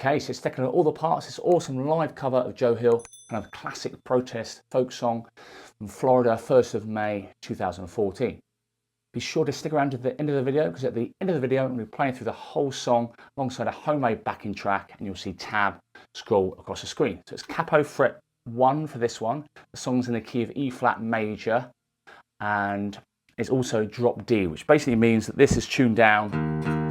Okay, so it's taken all the parts. This awesome live cover of Joe Hill, kind of classic protest folk song from Florida, 1st of May 2014. Be sure to stick around to the end of the video, because at the end of the video I'm going to be playing through the whole song alongside a homemade backing track, and you'll see tab scroll across the screen. So it's capo fret 1 for this one. The song's in the key of E flat major, and it's also drop D, which basically means that this is tuned down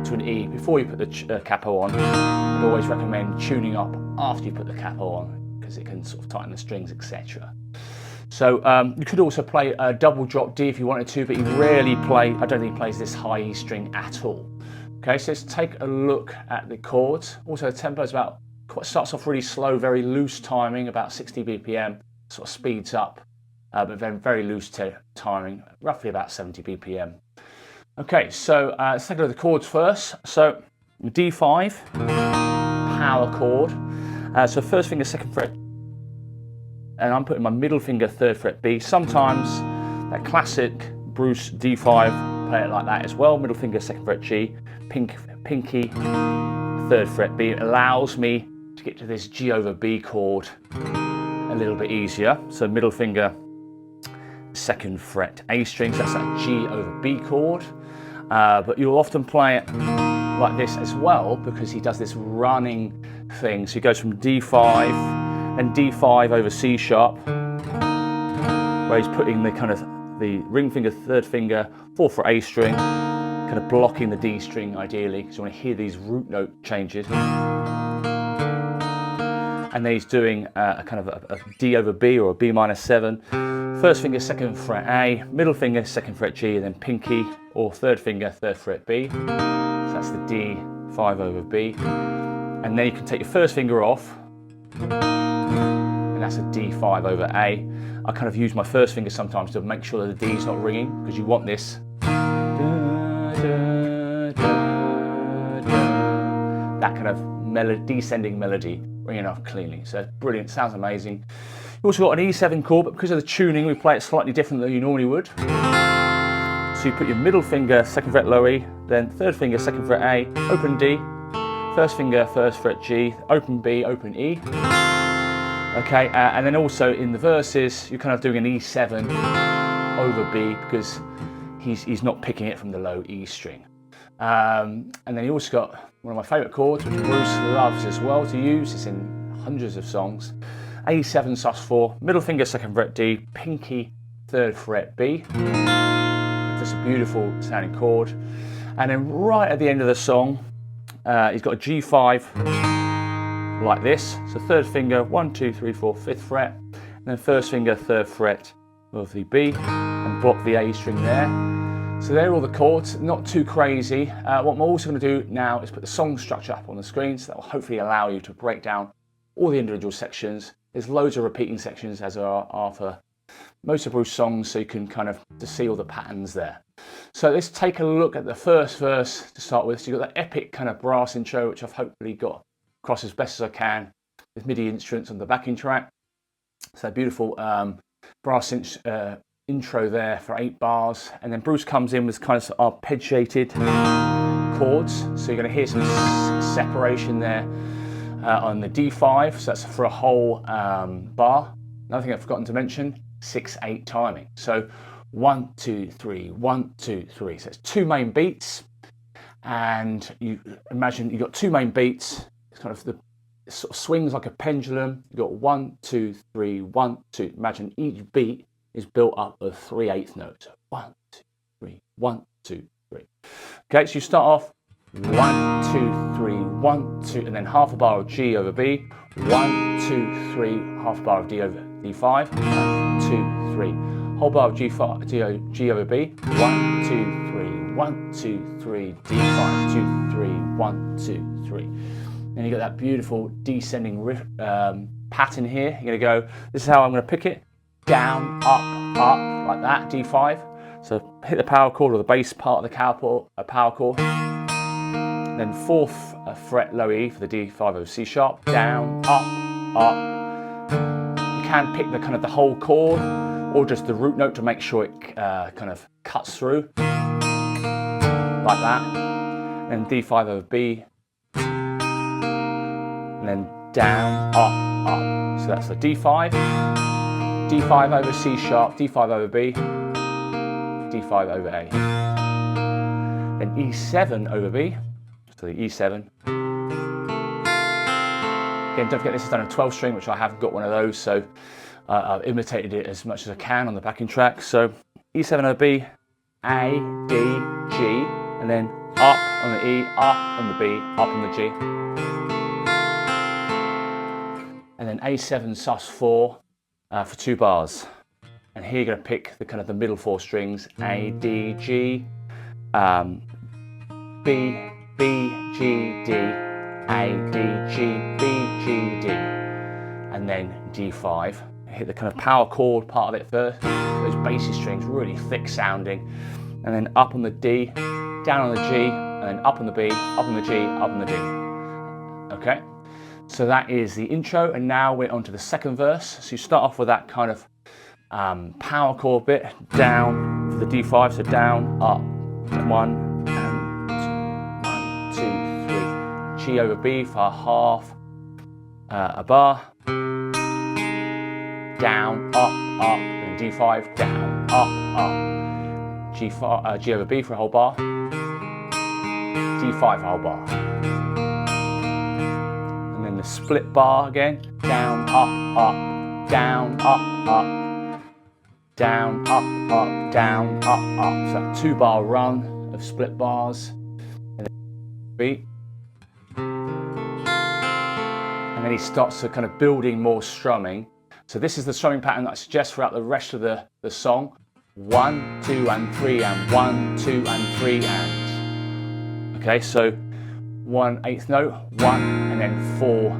to an E before you put the capo on. I'd always recommend tuning up after you put the capo on, because it can sort of tighten the strings, etc. So you could also play a double drop D if you wanted to, but you rarely play, I don't think he plays this high E string at all. Okay, so let's take a look at the chords. Also the tempo is starts off really slow, very loose timing, about 60 BPM, sort of speeds up, but then very loose timing, roughly about 70 BPM. Okay, so let's take a look at the chords first. So D5, power chord. So first finger, second fret, and I'm putting my middle finger, 3rd fret B. Sometimes that classic Bruce D5, play it like that as well. Middle finger, 2nd fret G, pinky, 3rd fret B. It allows me to get to this G over B chord a little bit easier. So middle finger, 2nd fret A string, so that's that G over B chord. But you'll often play it like this as well, because he does this running thing. So he goes from D5 and D5 over C sharp, where he's putting the ring finger, 3rd finger, 4th fret A string, kind of blocking the D string ideally, because you want to hear these root note changes. And then he's doing a kind of a D over B, or a B minor 7. 1st finger, 2nd fret A, middle finger, 2nd fret G, and then pinky or 3rd finger, 3rd fret B. So that's the D5 over B. And then you can take your 1st finger off, and that's a D5 over A. I kind of use my 1st finger sometimes to make sure that the D is not ringing, because you want this that kind of descending melody ringing off cleanly. So brilliant, sounds amazing. You've also got an E7 chord, but because of the tuning we play it slightly different than you normally would. So you put your middle finger, 2nd fret low E, then 3rd finger, 2nd fret A, open D, 1st finger, 1st fret G, open B, open E. Okay, and then also in the verses you're kind of doing an E7 over B, because he's not picking it from the low E string. And then you also got one of my favourite chords, which Bruce loves as well to use. It's in hundreds of songs. A7 sus4, middle finger, 2nd fret D, pinky, 3rd fret B. Just a beautiful sounding chord. And then right at the end of the song, he's got a G5 like this. So 3rd finger, 1, 2, 3, 4, 5th fret, and then 1st finger, 3rd fret of the B, and block the A string there. So there are all the chords, not too crazy. What I'm also going to do now is put the song structure up on the screen, so that will hopefully allow you to break down all the individual sections. There's loads of repeating sections, as there are for most of Bruce's songs, so you can kind of see all the patterns there. So let's take a look at the first verse to start with. So you've got that epic kind of brass intro, which I've hopefully got across as best as I can with MIDI instruments on the backing track. So beautiful brass intro there for 8 bars, and then Bruce comes in with kind of arpeggiated chords. So you're going to hear some separation there on the D5. So that's for a whole bar. Another thing I've forgotten to mention, 6/8 timing. So 1, 2, 3, 1, 2, 3. So it's 2 main beats, and you imagine you've got 2 main beats. It's kind of it sort of swings like a pendulum. You've got 1, 2, 3, 1, 2. Imagine each beat is built up of 3/8 notes. So 1, 2, 3, 1, 2, 3. Okay, so you start off 1, 2, 3, 1, 2, and then half a bar of G over B. 1, 2, 3, half a bar of D over D5. 1, 2, 3. Whole bar of G over B. 1, 2, 3, 1, 2, 3, D5, 2, 3, 1, 2, 3. And you got that beautiful descending riff, pattern here. You're going to go, this is how I'm going to pick it. Down, up, like that, D5. So hit the power chord, or the bass part of the power chord. Then 4th fret low E for the D5 over C sharp. Down, up. You can pick the whole chord, or just the root note to make sure it kind of cuts through, like that. Then D5 over B. and then down, up, up. So that's the D5, D5 over C sharp, D5 over B, D5 over A. Then E7 over B, so the E7. Again, don't forget this is done on a 12 string, which I haven't got one of those, so I've imitated it as much as I can on the backing track. So E7 over B, A, D, G, and then up on the E, up on the B, up on the G. And then A7 sus4 for 2 bars. And here you're going to pick the kind of the middle 4 strings, A, D, G, B, B, G, D, A, D, G, B, G, D, and then D5. Hit the kind of power chord part of it first, those bassy strings, really thick sounding, and then up on the D, down on the G, and then up on the B, up on the G, up on the D. Okay, so that is the intro, and now we're on to the second verse. So you start off with that kind of power chord bit, down for the D5, so down, up, 1, and 2, 1, 2, 3. G over B for half a bar. Down, up, and D5, down, up. G5, G over B for a whole bar. D5 for a whole bar. And then the split bar again. Down, up, down, up. Down, up, down, up. So that 2 bar run of split bars. And then beat. And then he starts to kind of building more strumming. So this is the strumming pattern that I suggest throughout the rest of the song. 1, 2, and 3, and 1, 2, and 3, and. Okay, so 1/8 note, 1, and then 4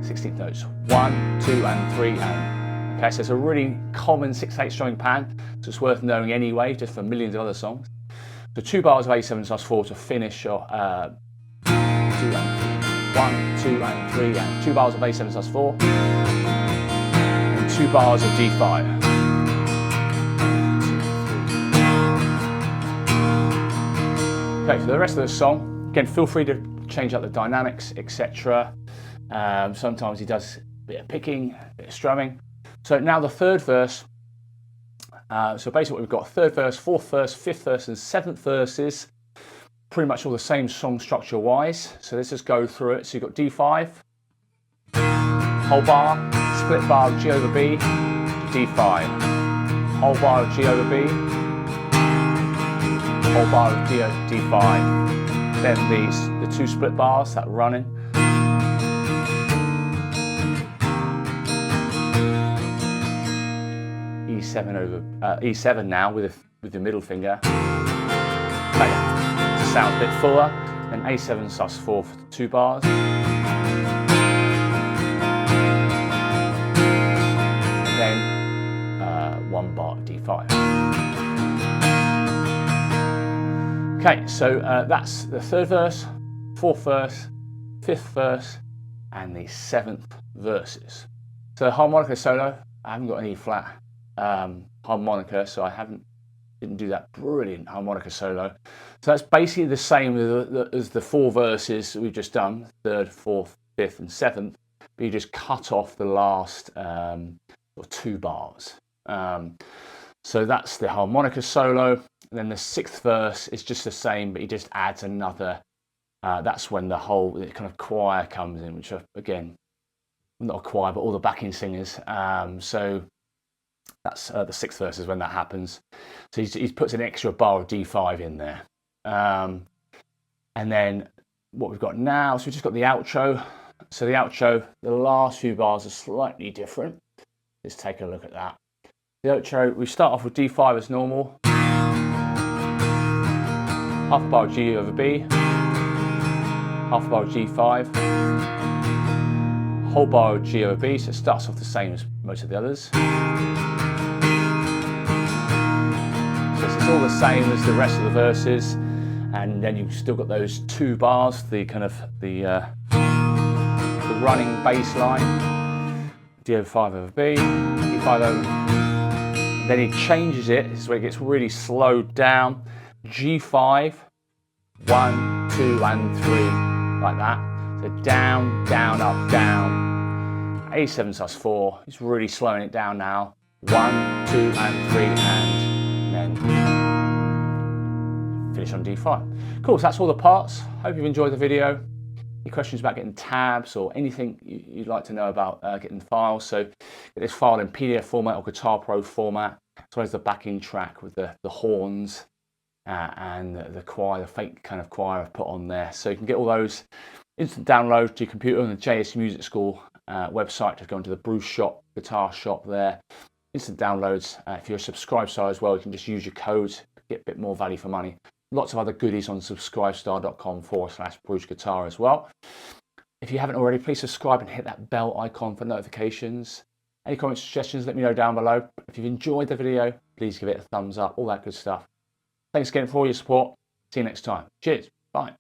16th notes. 1, 2, and 3, and. Okay, so it's a really common 6/8 strumming pattern, so it's worth knowing anyway, just for millions of other songs. So 2 bars of A7 sus4 to finish your 2 and 3. 1, 2, and 3, and 2 bars of A7 sus4. 2 bars of D5. 2, 3. Okay, for the rest of the song, again, feel free to change up the dynamics, etc. Sometimes he does a bit of picking, a bit of strumming. So now the third verse. So basically what we've got, third verse, fourth verse, fifth verse, and seventh verses. Pretty much all the same song structure wise. So let's just go through it. So you've got D5, whole bar, split bar of G over B, D5, whole bar of G over B, whole bar of D5, then the 2 split bars that running, E7 over E7 now with the middle finger, sounds a bit fuller, then A7 sus4 for the 2 bars. Then 1 bar D5. Okay, so that's the third verse, fourth verse, fifth verse, and the 7th verses. So harmonica solo, I haven't got any flat harmonica, so didn't do that brilliant harmonica solo. So that's basically the same as the 4 verses we've just done, third, fourth, fifth, and 7th, but you just cut off the last 2 bars. So that's the harmonica solo. And then the 6th verse is just the same, but he just adds another. That's when the whole kind of choir comes in, which are, again, not a choir, but all the backing singers. So that's the 6th verse is when that happens. So he puts an extra bar of D5 in there. And then what we've got now, so we've just got the outro. So the outro, the last few bars are slightly different. Let's take a look at that. The outro, we start off with D5 as normal. Half a bar of G over B. Half a bar of G5. Whole bar of G over B, so it starts off the same as most of the others. So it's all the same as the rest of the verses. And then you've still got those 2 bars, the kind of the running bass line. D over 5 over B, D5 over. Then he changes it. This is where it gets really slowed down. G5, 1, 2, and 3, like that. So So down, down, up, down. A7 sus4. It's really slowing it down now. 1, 2, and 3, and then finish on D5. Cool, so that's all the parts. Hope you've enjoyed the video. Any questions about getting tabs or anything you'd like to know about getting files, so get this file in PDF format or Guitar Pro format, as well as the backing track with the horns and the choir, the fake kind of choir I've put on there. So you can get all those instant downloads to your computer on the JS Music School website. Just go into the Bruce shop, guitar shop there. Instant downloads. If you're a subscribestar as well, you can just use your code, get a bit more value for money. Lots of other goodies on subscribestar.com/Bruce Guitar as well. If you haven't already, please subscribe and hit that bell icon for notifications. Any comments, suggestions, let me know down below. If you've enjoyed the video, please give it a thumbs up, all that good stuff. Thanks again for all your support. See you next time. Cheers. Bye.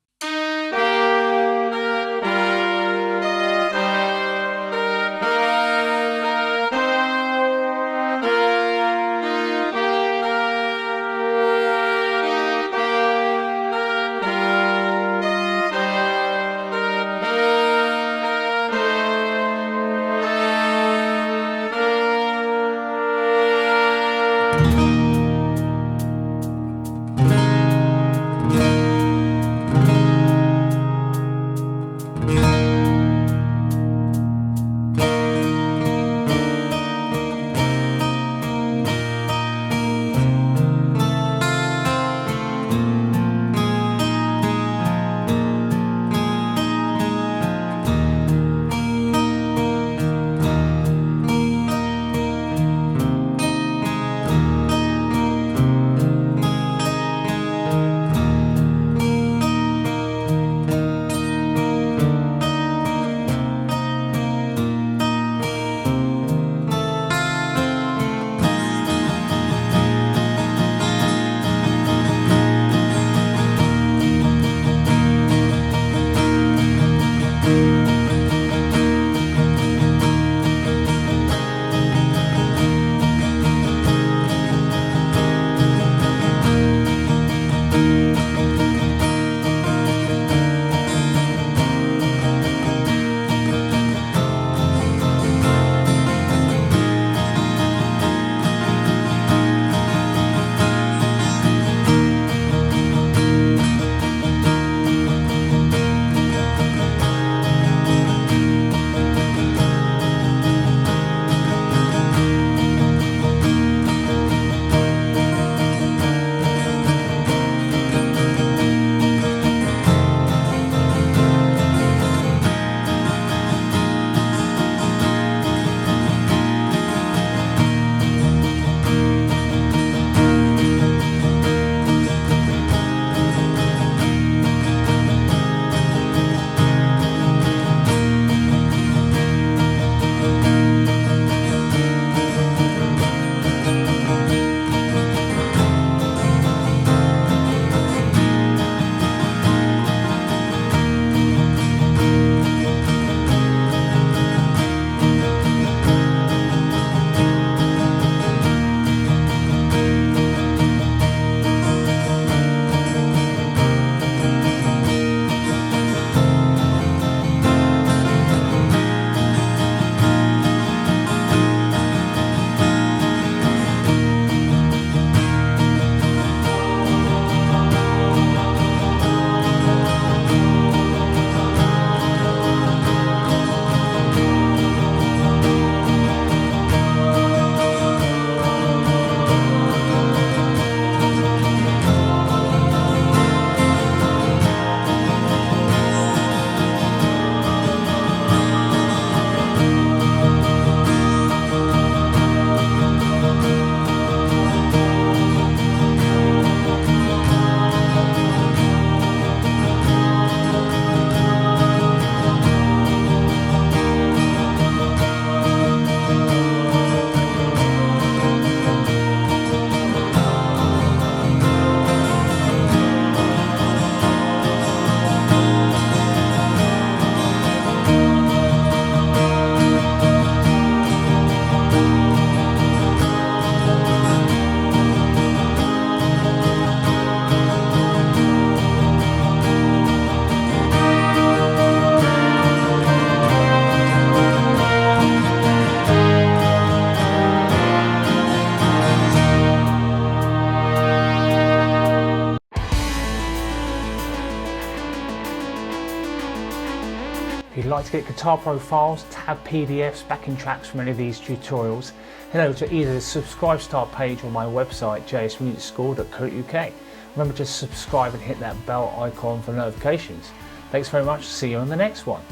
like to get guitar profiles, tab PDFs, backing tracks from any of these tutorials, head over to either the Subscribe Star page or my website, jsmusicschool.co.uk. Remember to subscribe and hit that bell icon for notifications. Thanks very much, see you on the next one.